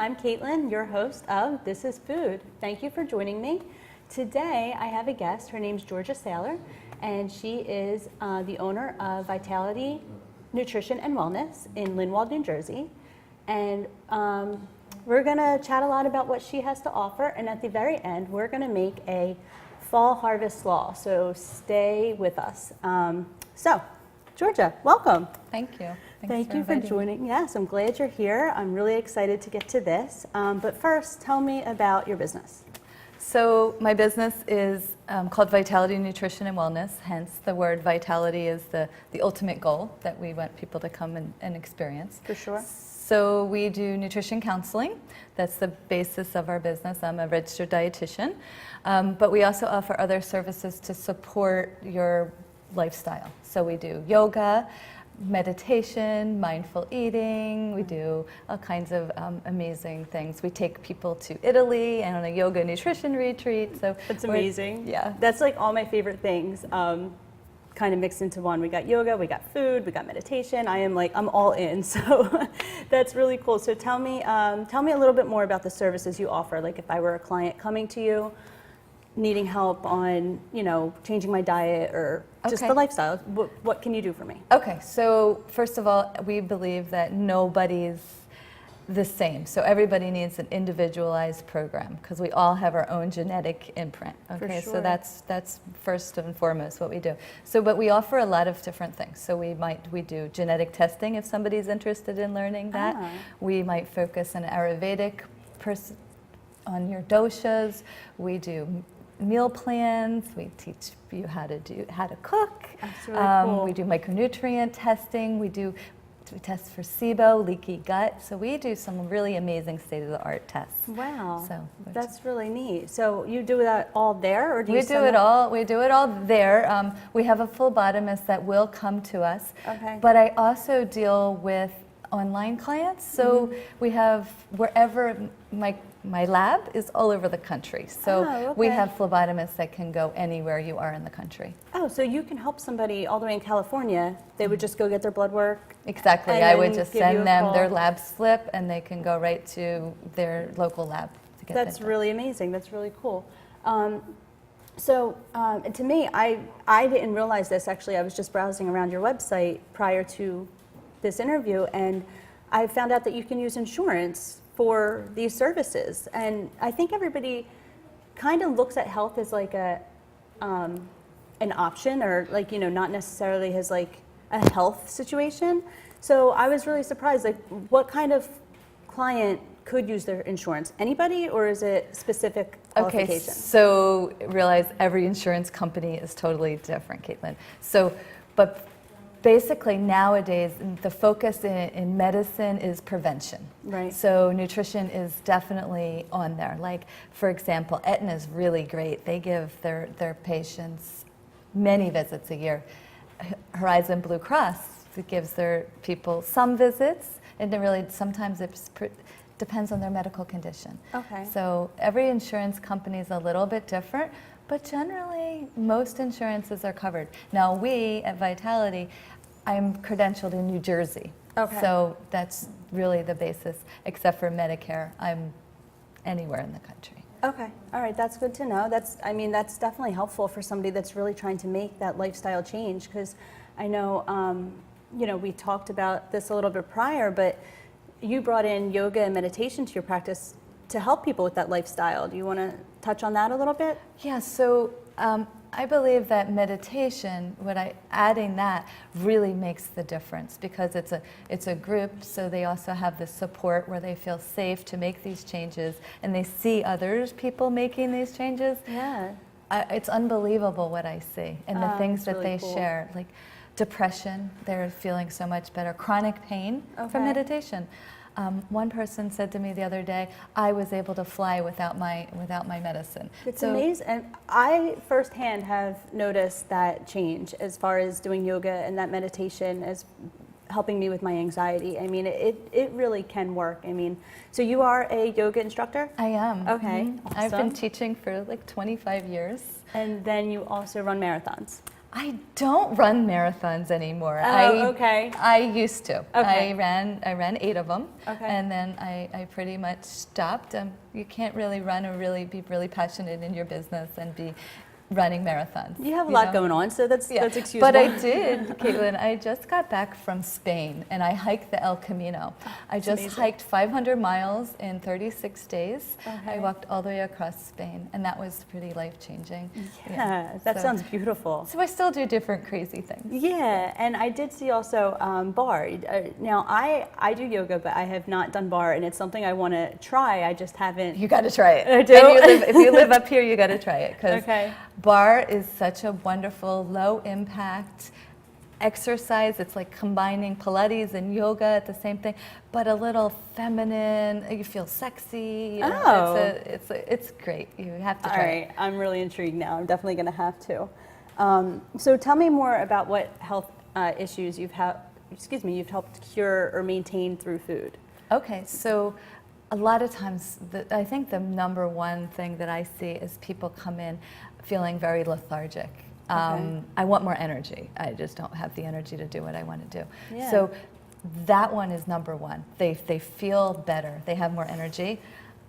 I'm Caitlin, your host of This is Food. Thank you for joining me. Today I have a guest. Her name's Georgia Saler, and she is the owner of Vitality Nutrition and Wellness in Linwood, New Jersey. And we're going to chat a lot about what she has to offer, and at the very end we're going to make a fall harvest slaw, so stay with us. So, Georgia, welcome. Thank you. Thank you for joining. Yes, I'm glad you're here. I'm really excited to get to this. But first, tell me about your business. So my business is called Vitality Nutrition and Wellness, hence the word vitality is the ultimate goal that we want people to come and experience. For sure. So we do nutrition counseling. That's the basis of our business. I'm a registered dietitian. But we also offer other services to support your lifestyle. So we do yoga, meditation, mindful eating. We do all kinds of amazing things. We take people to Italy and on a yoga nutrition retreat. So that's amazing. Yeah, that's like all my favorite things. Kind of mixed into one. We got yoga, we got food, we got meditation. I'm all in. So that's really cool. So tell me a little bit more about the services you offer. Like if I were a client coming to you, needing help on, changing my diet or just the lifestyle, what can you do for me? Okay, so first of all, we believe that nobody's the same. So everybody needs an individualized program because we all have our own genetic imprint. Okay, For sure. so that's first and foremost what we do. So, but we offer a lot of different things. So we do genetic testing if somebody's interested in learning that. We might focus on Ayurvedic on your doshas. We do meal plans. We teach you how to cook. That's really cool. We do micronutrient testing. We test for SIBO, leaky gut. So we do some really amazing state-of-the-art tests. Wow, so that's really neat. So you do that all there, or do you? We do it all there. We have a phlebotomist that will come to us. Okay. But I also deal with online clients. So we have wherever my lab is all over the country. So we have phlebotomists that can go anywhere you are in the country. Oh, so you can help somebody all the way in California. They would just go get their blood work? Exactly. I would just send them their lab slip and they can go right to their local lab to get That's really amazing. That's really cool. So to me, I didn't realize this actually. I was just browsing around your website prior to this interview, and I found out that you can use insurance for these services. And I think everybody kind of looks at health as like an option, or like, not necessarily as like a health situation. So I was really surprised, like what kind of client could use their insurance? Anybody, or is it specific qualifications? Okay, so realize every insurance company is totally different, Caitlin. So, but basically nowadays the focus in medicine is prevention. Right. So nutrition is definitely on there. Like for example, Aetna is really great. They give their patients many visits a year. Horizon Blue Cross gives their people some visits, and really sometimes it depends on their medical condition. Okay. So every insurance company is a little bit different. But generally, most insurances are covered. Now, we at Vitality, I'm credentialed in New Jersey. Okay. So that's really the basis. Except for Medicare, I'm anywhere in the country. Okay, all right, that's good to know. That's definitely helpful for somebody that's really trying to make that lifestyle change, because I know, we talked about this a little bit prior, but you brought in yoga and meditation to your practice to help people with that lifestyle. Do you want to touch on that a little bit? Yeah, so I believe that meditation, adding that really makes the difference, because it's a group, so they also have the support where they feel safe to make these changes, and they see people making these changes. Yeah. It's unbelievable what I see, and the things that really they share, like depression, they're feeling so much better. Chronic pain from meditation. One person said to me the other day, I was able to fly without my medicine. It's amazing. And I firsthand have noticed that change as far as doing yoga and that meditation as helping me with my anxiety. I mean, it really can work. I mean, so you are a yoga instructor? I am. Okay. Mm-hmm. Awesome. I've been teaching for like 25 years. And then you also run marathons? I don't run marathons anymore. Okay. I used to. Okay. I ran 8 of them, Okay. and then I pretty much stopped. You can't really run or really be really passionate in your business and be running marathons. You have a lot going on, so that's excusable. But I did, Caitlin, I just got back from Spain and I hiked the El Camino. I just amazing. hiked 500 miles in 36 days. Okay. I walked all the way across Spain, and that was pretty life-changing. Yeah, that sounds beautiful. So I still do different crazy things. Yeah, and I did see also bar. Now, I do yoga, but I have not done bar, and it's something I want to try. I just haven't. You got to try it. I do? And if you live up here, you got to try it, because Okay. bar is such a wonderful, low-impact exercise. It's like combining Pilates and yoga at the same thing, but a little feminine. You feel sexy. You know, Oh. it's great. You have to All try right, it. I'm really intrigued now. I'm definitely going to have to. So tell me more about what health issues you've helped cure or maintain through food. Okay, so a lot of times, I think the number one thing that I see is people come in feeling very lethargic. Okay. I want more energy. I just don't have the energy to do what I want to do. Yeah. So that one is number one. They feel better. They have more energy.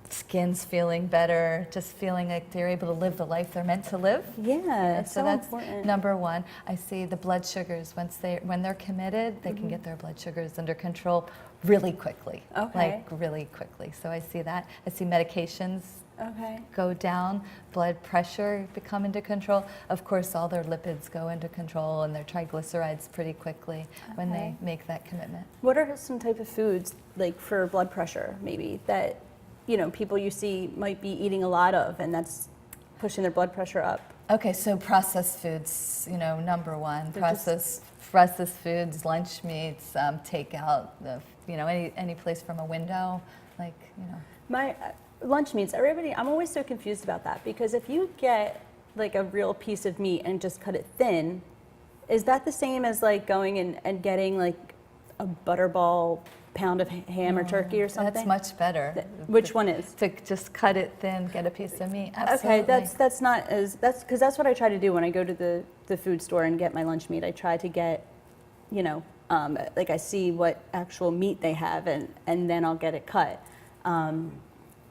Skin's feeling better, just feeling like they're able to live the life they're meant to live. Yeah, it's so that's important. number one. I see the blood sugars, when they're committed, they can get their blood sugars under control really quickly. Okay. Like really quickly. So I see that. I see medications Okay. go down, blood pressure become into control. Of course, all their lipids go into control, and their triglycerides pretty quickly when they Okay. make that commitment. What are some type of foods, like for blood pressure, maybe, that people you see might be eating a lot of, and that's pushing their blood pressure up? Okay, so processed foods, number one. They're just- Processed foods, lunch meats, takeout, any place from a window, My lunch meats, I'm always so confused about that, because if you get like a real piece of meat and just cut it thin, is that the same as like going and getting like a butterball pound of ham or turkey or something? That's much better. Which one is? To just cut it thin, get a piece of meat. Absolutely. Okay, that's because that's what I try to do when I go to the food store and get my lunch meat. I try to get, like I see what actual meat they have, and then I'll get it cut.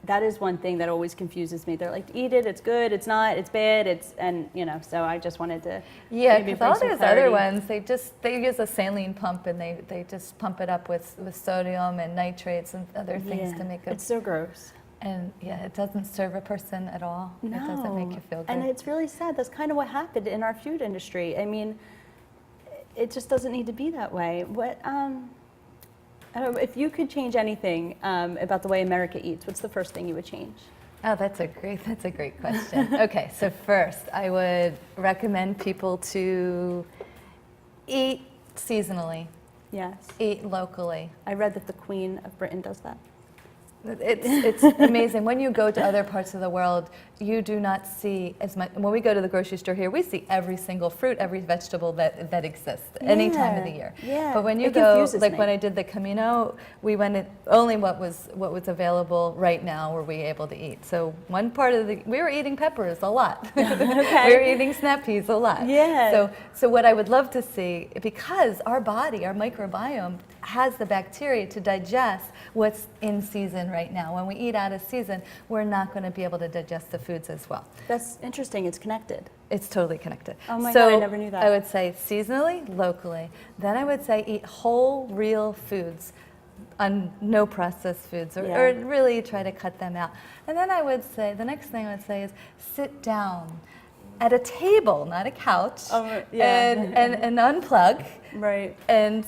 That is one thing that always confuses me. They're like, eat it, it's good, it's not, it's bad, so I just wanted to maybe because bring all some those clarity. other ones, they use a saline pump, and they just pump it up with sodium and nitrates and other things to make it. It's so gross. And it doesn't serve a person at all. No. It doesn't make you feel good. And it's really sad. That's kind of what happened in our food industry. I mean, it just doesn't need to be that way. I don't know, if you could change anything about the way America eats, what's the first thing you would change? Oh, that's a great question. Okay, so first, I would recommend people to eat seasonally, Yes. eat locally. I read that the Queen of Britain does that. It's amazing. When you go to other parts of the world, you do not see as much. When we go to the grocery store here, we see every single fruit, every vegetable that exists any time of the year. Yeah. But when you It go, confuses like me. when I did the Camino, we went in only what was available right now were we able to eat. So one part of we were eating peppers a lot. Okay. We were eating snap peas a lot. Yeah. So what I would love to see, because our body, our microbiome, has the bacteria to digest what's in season right now. When we eat out of season, we're not going to be able to digest the foods as well. That's interesting. It's connected. It's totally connected. Oh my So God, I never knew that. I would say seasonally, locally. Then I would say eat whole, real foods, no processed foods, or really try to cut them out. And then I would say, the next thing I would say is sit down at a table, not a couch, and unplug. Right. And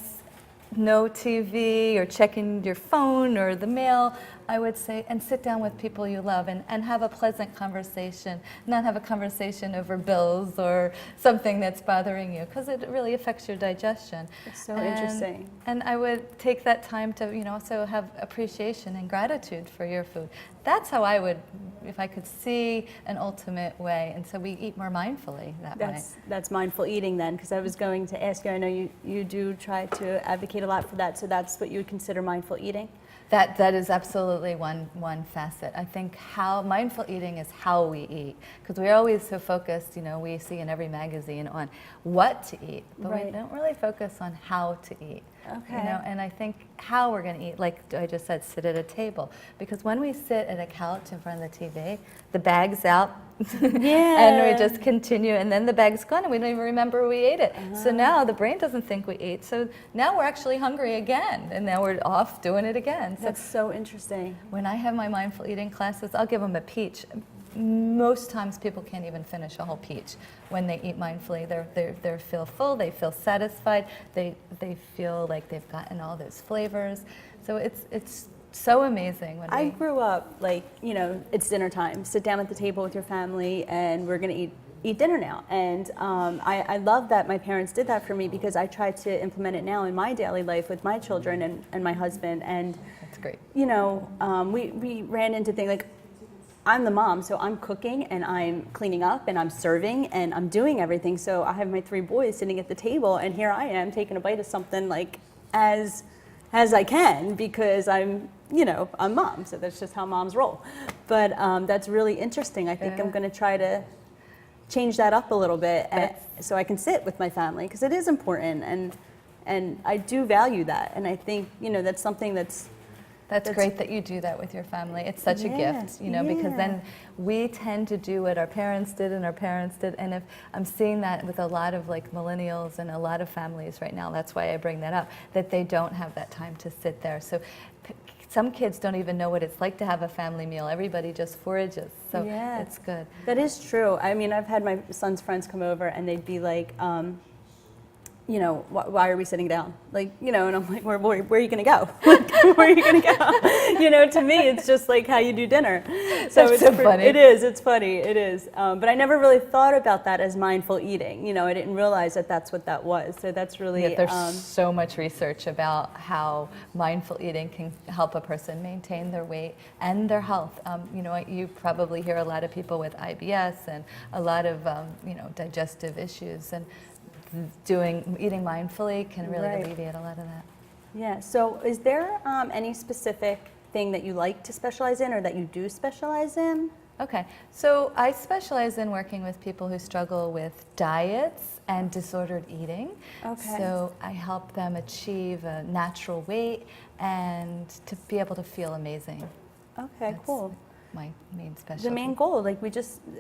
no TV or checking your phone or the mail, I would say, and sit down with people you love and have a pleasant conversation, not have a conversation over bills or something that's bothering you, because it really affects your digestion. It's so interesting. And I would take that time to, also have appreciation and gratitude for your food. That's how I would, if I could see an ultimate way. And so we eat more mindfully that way. That's mindful eating then, because I was going to ask you, I know you do try to advocate a lot for that, so that's what you would consider mindful eating? That is absolutely one facet. I think how mindful eating is how we eat, because we're always so focused, we see in every magazine on what to eat, but we don't really focus on how to eat. Okay. And I think how we're going to eat, like I just said, sit at a table, because when we sit at a couch in front of the TV, the bag's out, and we just continue, and then the bag's gone, and we don't even remember we ate it. So now the brain doesn't think we ate, so now we're actually hungry again, and now we're off doing it again. That's so interesting. When I have my mindful eating classes, I'll give them a peach. Most times people can't even finish a whole peach when they eat mindfully. They feel full, they feel satisfied, they feel like they've gotten all those flavors. So it's so amazing. When I grew up like, it's dinner time. Sit down at the table with your family and we're gonna eat dinner now. And I love that my parents did that for me, because I try to implement it now in my daily life with my children and my husband. And that's great. We ran into things like, I'm the mom, so I'm cooking and I'm cleaning up and I'm serving and I'm doing everything. So I have my 3 boys sitting at the table, and here I am taking a bite of something like as I can, because I'm mom. So that's just how moms roll. But that's really interesting. I think I'm going to try to change that up a little bit so I can sit with my family, because it is important, and I do value that. And I think that's something that's great that you do that with your family. It's such a gift, because then we tend to do what our parents did and our parents did. And if I'm seeing that with a lot of like millennials and a lot of families right now, that's why I bring that up, that they don't have that time to sit there. So some kids don't even know what it's like to have a family meal. Everybody just forages. So it's good. That is true. I mean, I've had my son's friends come over and they'd be like, why are we sitting down? Like, and I'm like, where are you going to go? Like, where are you going to go? To me, it's just like how you do dinner. So it's so funny. It is. It's funny. It is. But I never really thought about that as mindful eating. I didn't realize that that's what that was. So that's really. There's so much research about how mindful eating can help a person maintain their weight and their health. You probably hear a lot of people with IBS and a lot of, digestive issues, and eating mindfully can really alleviate a lot of that. Yeah, so is there any specific thing that you like to specialize in, or that you do specialize in? Okay, so I specialize in working with people who struggle with diets and disordered eating. Okay. So I help them achieve a natural weight and to be able to feel amazing. Okay, cool. My main specialty. The main goal, like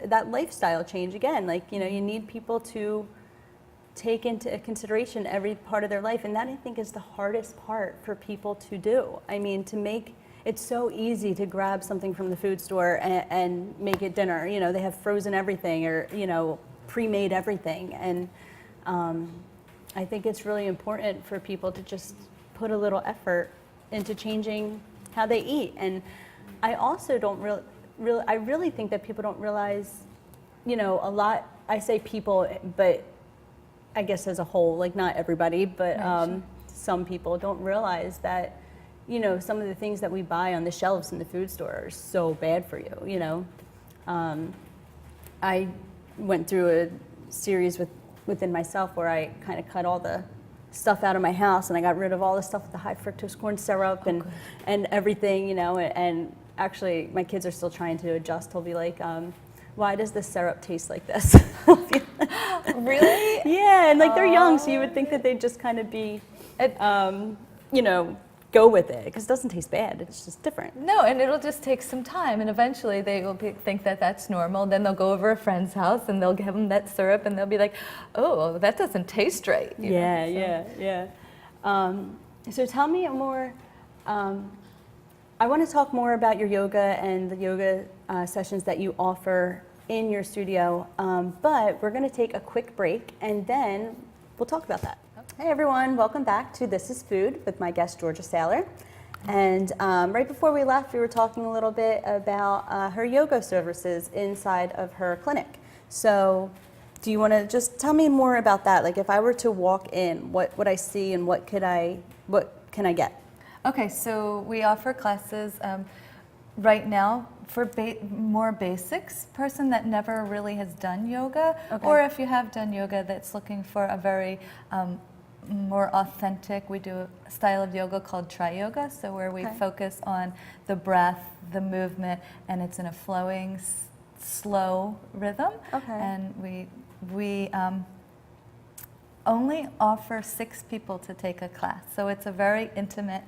that lifestyle change again, like, you need people to take into consideration every part of their life, and that I think is the hardest part for people to do. I mean, to make it's so easy to grab something from the food store and make it dinner. They have frozen everything, or pre-made everything, and I think it's really important for people to just put a little effort into changing how they eat. And I also don't I really think that people don't realize, a lot. I say people, but I guess as a whole, like not everybody, but some people don't realize that, some of the things that we buy on the shelves in the food store are so bad for you, I went through a series within myself where I kind of cut all the stuff out of my house, and I got rid of all the stuff with the high fructose corn syrup and everything, and actually my kids are still trying to adjust. They'll be like, why does this syrup taste like this? Really? Yeah, and like they're young, so you would think that they'd just kind of be, go with it, because it doesn't taste bad. It's just different. No, and it'll just take some time, and eventually they will think that that's normal. Then they'll go over a friend's house, and they'll give them that syrup, and they'll be like, "Oh, that doesn't taste right." Yeah. So tell me more. I want to talk more about your yoga and the yoga sessions that you offer in your studio, but we're going to take a quick break, and then we'll talk about that. Hey everyone, welcome back to This is Food with my guest Georgia Saler. And right before we left, we were talking a little bit about her yoga services inside of her clinic. So do you want to just tell me more about that? Like if I were to walk in, what would I see, and what can I get? Okay, so we offer classes right now for more basics, person that never really has done yoga, or if you have done yoga that's looking for a very more authentic. We do a style of yoga called Tri Yoga, so where we focus on the breath, the movement, and it's in a flowing, slow rhythm. Okay. And we only offer 6 people to take a class, so it's a very intimate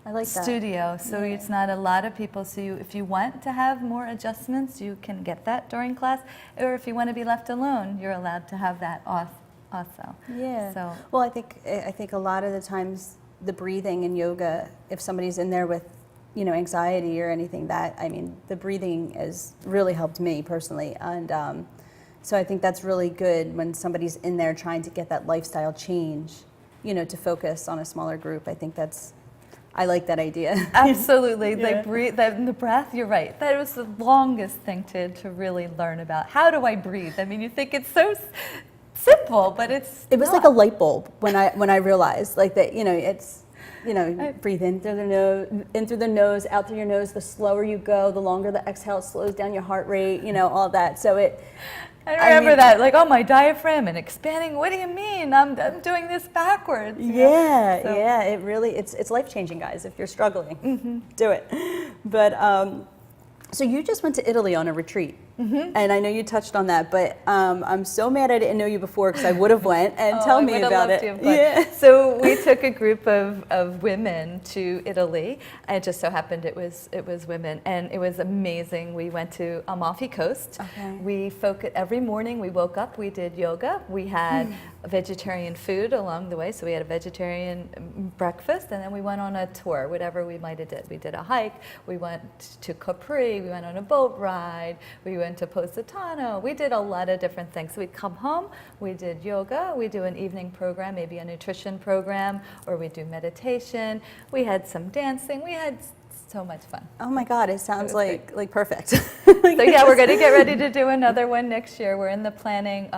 I like that. studio. So it's not a lot of people. So if you want to have more adjustments, you can get that during class, or if you want to be left alone, you're allowed to have that also. Yeah. So Well, I think a lot of the times the breathing in yoga, if somebody's in there with, you know, anxiety or anything, that, I mean, the breathing has really helped me personally, and so I think that's really good when somebody's in there trying to get that lifestyle change, you know, to focus on a smaller group. I think I like that idea. absolutely, Yeah. the breath. You're right. That was the longest thing to really learn about. How do I breathe? I mean, you think it's so simple, but it was like a light bulb when I realized, like, that, you know, it's, you know, breathe in through the nose, out through your nose. The slower you go, the longer the exhale, slows down your heart rate, you know, all that. So I remember that, like, oh, my diaphragm and expanding. What do you mean? I'm doing this backwards. You know? Yeah, it really, it's life-changing, guys. If you're struggling, do it. But so you just went to Italy on a retreat, and I know you touched on that, but I'm so mad I didn't know you before, because I would have went, and tell me about it. Yeah. So we took a group of women to Italy. It just so happened it was women, and it was amazing. We went to Amalfi Coast. Okay. We every morning we woke up, we did yoga. We had vegetarian food along the way, so we had a vegetarian breakfast, and then we went on a tour, whatever we might have did. We did a hike, we went to Capri, we went on a boat ride, we went to Positano. We did a lot of different things. So we'd come home, we did yoga, we do an evening program, maybe a nutrition program, or we do meditation. We had some dancing. We had so much fun. Oh my God, it sounds like perfect. So yeah, we're going to get ready to do another one next year. We're in the planning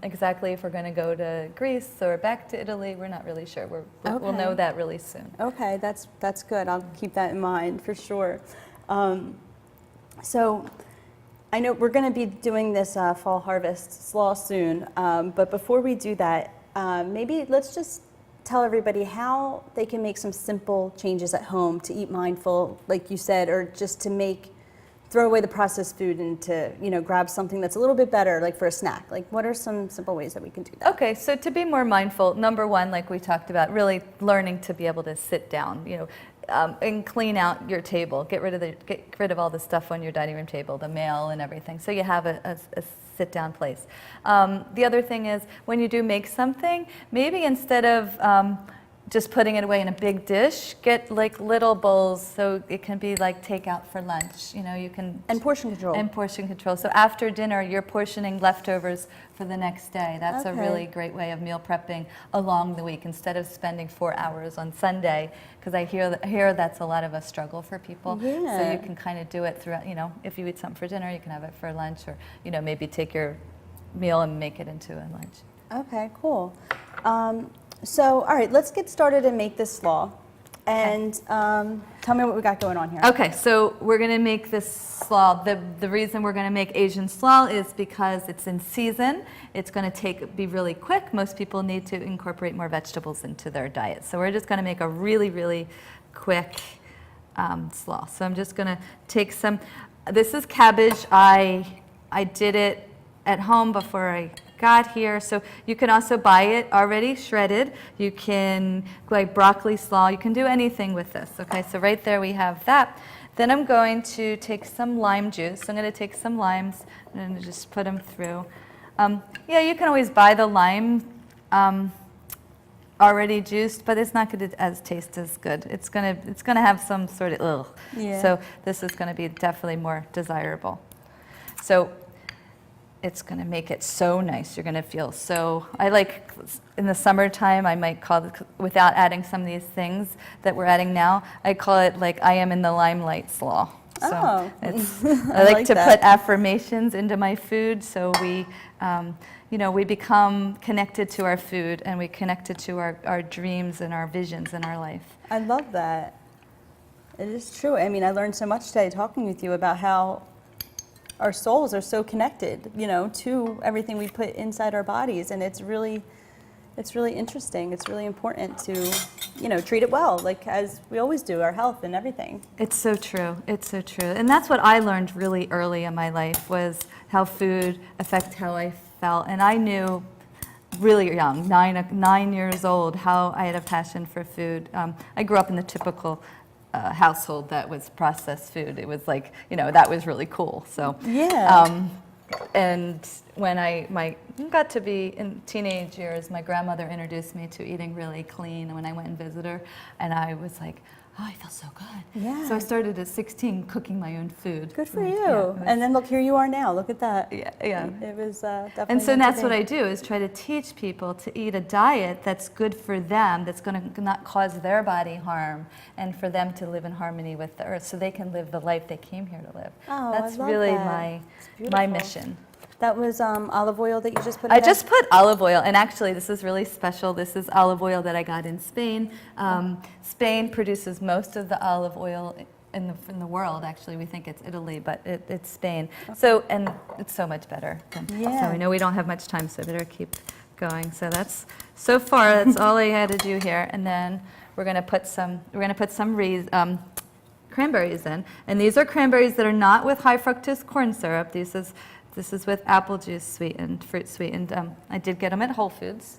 exactly if we're going to go to Greece or back to Italy. We're not really sure. We'll know that really soon. Okay, that's good. I'll keep that in mind for sure. So I know we're going to be doing this fall harvest slaw soon, but before we do that, maybe let's just tell everybody how they can make some simple changes at home to eat mindful, like you said, or just to throw away the processed food and to, you know, grab something that's a little bit better, like for a snack. Like, what are some simple ways that we can do that? Okay, so to be more mindful, number one, like we talked about, really learning to be able to sit down, you know, and clean out your table. Get rid of all the stuff on your dining room table, the mail and everything, so you have a sit-down place. The other thing is, when you do make something, maybe instead of just putting it away in a big dish, get like little bowls, so it can be like takeout for lunch. You know, you can And portion control. And portion control. So after dinner, you're portioning leftovers for the next day. That's a really great way of meal prepping along the week, instead of spending 4 hours on Sunday, because I hear that's a lot of a struggle for people. Yeah. So you can kind of do it throughout. You know, if you eat something for dinner, you can have it for lunch, or, you know, maybe take your meal and make it into a lunch. Okay, cool. So, all right, let's get started and make this slaw. And tell me what we got going on here. Okay, so we're going to make this slaw. The reason we're going to make Asian slaw is because it's in season. It's going to be really quick. Most people need to incorporate more vegetables into their diet. So we're just going to make a really, really quick slaw. So I'm just going to take some. This is cabbage. I did it at home before I got here, so you can also buy it already shredded. You can, like broccoli slaw, you can do anything with this. Okay, so right there we have that. Then I'm going to take some lime juice. I'm going to take some limes and just put them through. Yeah, you can always buy the lime already juiced, but it's not going to taste as good. It's going to have some sort of ugh. Yeah. So this is going to be definitely more desirable. So it's going to make it so nice. You're going to feel so, I like, in the summertime, I might call it, without adding some of these things that we're adding now, I call it like I am in the limelight slaw. So I like to put affirmations into my food, so we, you know, we become connected to our food, and we connected to our dreams and our visions in our life. I love that. It is true. I mean, I learned so much today talking with you about how our souls are so connected, you know, to everything we put inside our bodies, and it's really, it's really interesting. It's really important to, treat it well, like as we always do, our health and everything. It's so true. It's so true. And that's what I learned really early in my life was how food affects how I felt. And I knew really young, 9 years old, how I had a passion for food. I grew up in the typical household that was processed food. It was like, that was really cool. So Yeah. And when I got to be in teenage years, my grandmother introduced me to eating really clean when I went and visited her, and I was like, oh, I feel so good. Yeah. So I started at 16 cooking my own food. Good for you. Yeah, it was- And then look, here you are now. Look at that. yeah. It was definitely. And so meant to that's what be. I do, is try to teach people to eat a diet that's good for them, that's going to not cause their body harm, and for them to live in harmony with the earth so they can live the life they came here to live. Oh, That's I love really that. It's my beautiful. mission. That was olive oil that you just put in I there? just put olive oil, and actually this is really special. This is olive oil that I got in Spain. Spain produces most of the olive oil in the world. Actually, we think it's Italy, but it's Spain. So, and it's so much better. Yeah. So I know we don't have much time, so I better keep going. So so far that's all I had to do here, and then we're going to put some cranberries in, and these are cranberries that are not with high fructose corn syrup. This is with apple juice sweetened, fruit sweetened. I did get them at Whole Foods.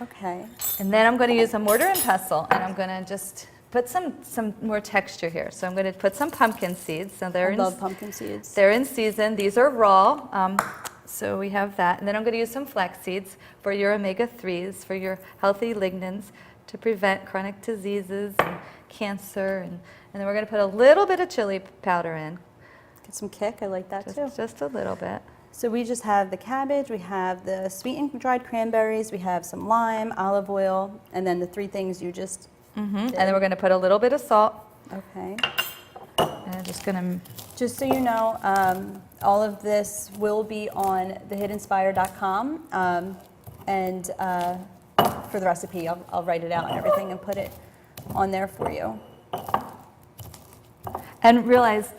Okay. And then I'm going to use a mortar and pestle, and I'm going to just put some more texture here. So I'm going to put some pumpkin seeds. So I love pumpkin seeds. they're in season. These are raw. So we have that. And then I'm going to use some flax seeds for your omega-3s, for your healthy lignans, to prevent chronic diseases and cancer. And then we're going to put a little bit of chili powder in. Get some kick. I like that too. Just a little bit. So we just have the cabbage, we have the sweetened dried cranberries, we have some lime, olive oil, and then the three things you just And then we're going to put a little bit of salt. Okay. And I'm just going to... Just so you know, all of this will be on thehidinspire.com, and for the recipe, I'll write it out and everything and put it on there for you. And realize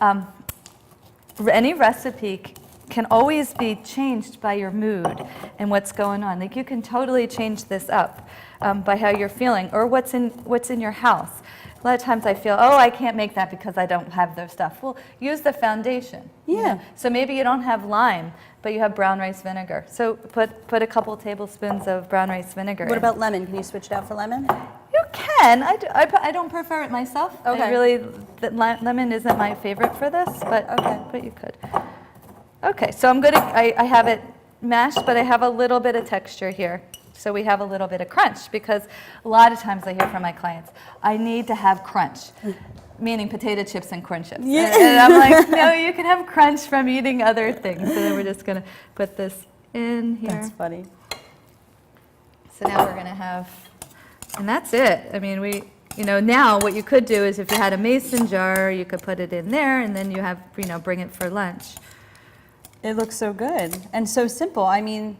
any recipe can always be changed by your mood and what's going on. Like you can totally change this up by how you're feeling or what's in your house. A lot of times I feel, oh, I can't make that because I don't have their stuff. Well, use the foundation. Yeah. So maybe you don't have lime, but you have brown rice vinegar. So put a couple tablespoons of brown rice vinegar What in. about lemon? Can you switch it out for lemon? You can. I don't prefer it myself. Okay. Lemon isn't my favorite for this, but Okay. but you could. Okay, so I have it mashed, but I have a little bit of texture here. So we have a little bit of crunch because a lot of times I hear from my clients, I need to have crunch, meaning potato chips and corn chips. Yeah. And I'm like, no, you can have crunch from eating other things. So then we're just going to put this in here. That's funny. So now we're going to have, and that's it. I mean, now what you could do is if you had a mason jar, you could put it in there and then you have, bring it for lunch. It looks so good and so simple. I mean,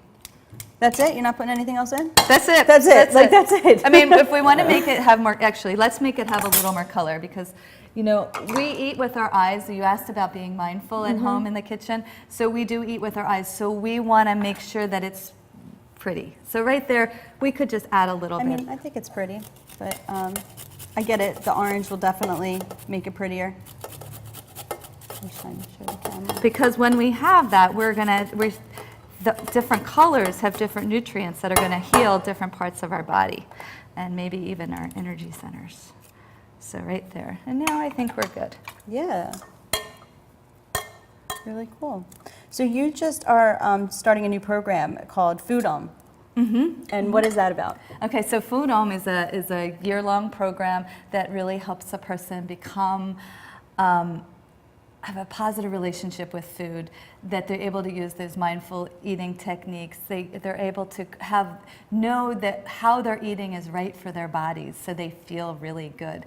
that's it? You're not putting anything else in? That's it. That's it. That's it. I mean, if we want to make it have more, actually, let's make it have a little more color because, we eat with our eyes. You asked about being mindful at home in the kitchen. So we do eat with our eyes. So we want to make sure that it's pretty. So right there, we could just add a little I bit. mean, I think it's pretty, but I get it. The orange will definitely make it prettier. I'm trying to show the camera. Because when we have that, the different colors have different nutrients that are going to heal different parts of our body and maybe even our energy centers. So right there. And now I think we're good. Yeah. Really cool. So you just are starting a new program called Food Om. And what is that about? Okay, so Food Om is a year-long program that really helps a person become have a positive relationship with food, that they're able to use those mindful eating techniques. They're able to know that how they're eating is right for their bodies, so they feel really good.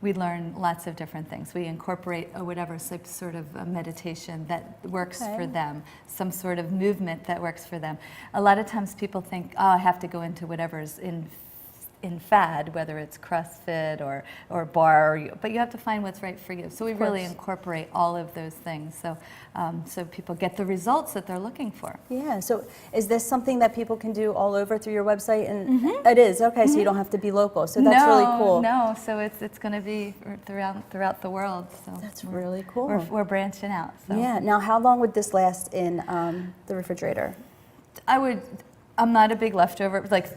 We learn lots of different things. We incorporate whatever sort of meditation that works for them, some sort of movement that works for them. A lot of times people think, oh, I have to go into whatever's in fad, whether it's CrossFit or bar, but you have to find what's right for you. So we really incorporate all of those things, so so people get the results that they're looking for. Yeah, so is this something that people can do all over through your website? And it is, okay, so you don't have to be local, so that's really cool. No, so it's going to be throughout the world. So That's really cool. We're branching out. So. Yeah, now how long would this last in the refrigerator? I'm not a big leftover, like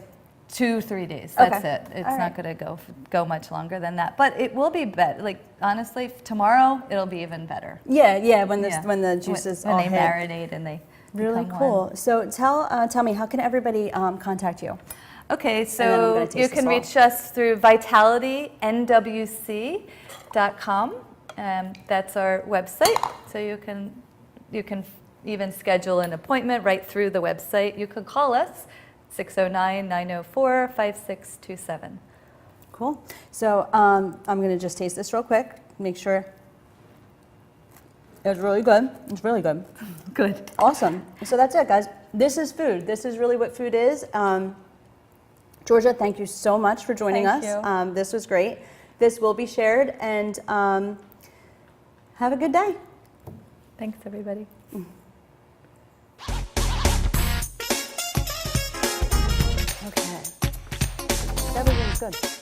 2-3 days. That's Okay. it. It's All not right. going to go much longer than that. But it will be better. Like honestly, tomorrow it'll be even better. Yeah, when the juices when all they hit. marinate and they Really become cool. one. So tell me, how can everybody contact you? Okay, then I'm so gonna taste you the can slaw. reach us through vitalitynwc.com. That's our website. So you can even schedule an appointment right through the website. You can call us 609-904-5627. Cool. So I'm going to just taste this real quick, make sure. It's really good. It's really good. Good. Awesome. So that's it, guys. This is food. This is really what food is. Georgia, thank you so much for joining Thank us. you. This was great. This will be shared, and have a good day. Thanks, everybody. Okay. That was good.